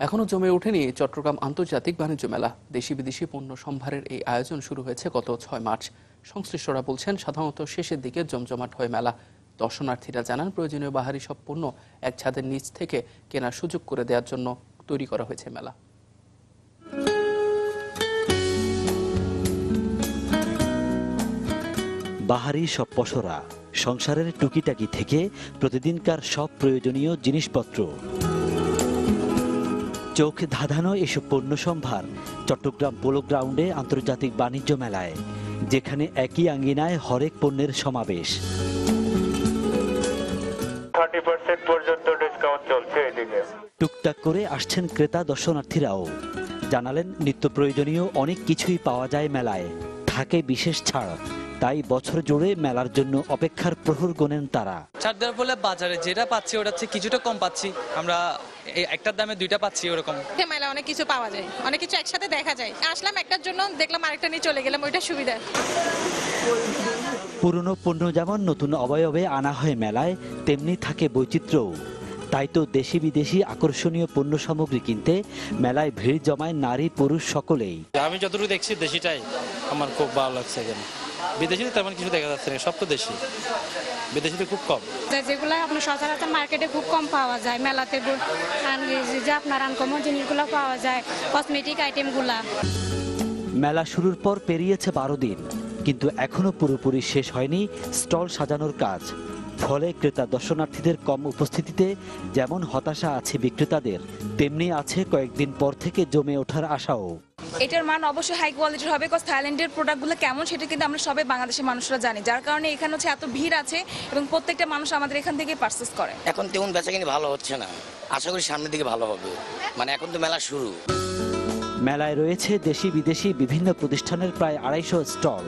এখনো জমে ওঠেনি চট্টগ্রাম আন্তর্জাতিক বাণিজ্য মেলা। দেশি বিদেশি পণ্য সম্ভারের এই আয়োজন শুরু হয়েছে গত 6 মার্চ। সংশ্লিষ্টরা বলছেন, সাধারণত শেষের দিকে জমজমাট হয় মেলা। দর্শনার্থীরা জানান, প্রয়োজনীয় বাহারি সব পণ্য এক ছাদের নিচ থেকে কেনার সুযোগ করে দেওয়ার জন্য তৈরি করা হয়েছে মেলা। বাহারি সব পসরা, সংসারের টুকিটাকি থেকে প্রতিদিনকার সব প্রয়োজনীয় জিনিসপত্র, চোখ ধাঁধানো এসব পণ্য সম্ভার চট্টগ্রাম পোলো গ্রাউন্ডে আন্তর্জাতিক বাণিজ্য মেলায়, যেখানে একই আঙ্গিনায় হরেক পণ্যের সমাবেশ। 30% পর্যন্ত ডিসকাউন্ট চলছে এদিকে। টুকটাক করে আসছেন ক্রেতা দর্শনার্থীরাও। জানালেন, নিত্য প্রয়োজনীয় অনেক কিছুই পাওয়া যায় মেলায়, থাকে বিশেষ ছাড়। তাই বছর জুড়ে মেলার জন্য অপেক্ষার প্রহর গোনেন তারা। ছাড় দেওয়ার ফলে বাজারে যেটা পাচ্ছি ওটা হচ্ছে কিছুটা কম পাচ্ছি, আমরা একটার দামে দুইটা পাচ্ছি ওরকম। মেলা অনেক কিছু পাওয়া যায়, অনেক কিছু একসাথে দেখা যায়। আসলাম একটার জন্য, দেখলাম আরেকটা নিয়ে চলে গেলাম, ওইটা সুবিধা। পুরনো পণ্য যেমন নতুন অবয়বে আনা হয় মেলায়, তেমনি থাকে বৈচিত্র্যও। তাই তো দেশি বিদেশি আকর্ষণীয় পণ্য সামগ্রী কিনতে মেলায় ভিড় জমায় নারী পুরুষ সকলেই। আমি যতটুকু দেখছি দেশিটাই আমার খুব ভালো লাগছে। এখানে বিদেশিতে তেমন কিছু দেখা যাচ্ছে না, সব তো দেশি, বিদেশিতে খুব কম। যেগুলো আপনার সচরাচর মার্কেটে খুব কম পাওয়া যায়, মেলাতে যে আপনার আনকমন জিনিসগুলো পাওয়া যায়, কসমেটিক আইটেমগুলা। মেলা শুরুর পর পেরিয়েছে 12 দিন, কিন্তু এখনো পুরোপুরি শেষ হয়নি স্টল সাজানোর কাজ। ফলে ক্রেতা দর্শনার্থীদের কম উপস্থিতিতে যেমন হতাশা আছে বিক্রেতাদের, তেমনি আছে কয়েকদিন পর থেকে জমে ওঠার আশাও। এটার মান অবশ্যই হাই কোয়ালিটির হবে, কজ থাইল্যান্ডের প্রোডাক্টগুলো কেমন সেটা কিন্তু আমরা সবাই বাংলাদেশের মানুষরা জানি, যার কারণে এখানে হচ্ছে এত ভিড় আছে এবং প্রত্যেকটা মানুষ আমাদের এখান থেকে পারচেজ করে। এখন তেমন বেচাকেনি ভালো হচ্ছে না, আশা করি সামনের দিকে ভালো হবে। মানে এখন তো মেলা শুরু। মেলায় রয়েছে দেশি বিদেশি বিভিন্ন প্রতিষ্ঠানের প্রায় 250 স্টল।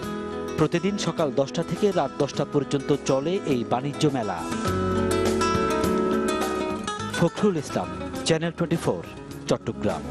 প্রতিদিন সকাল 10টা থেকে রাত 10টা পর্যন্ত চলে এই বাণিজ্য মেলা। ফখরুল ইসলাম, চ্যানেল 24, চট্টগ্রাম।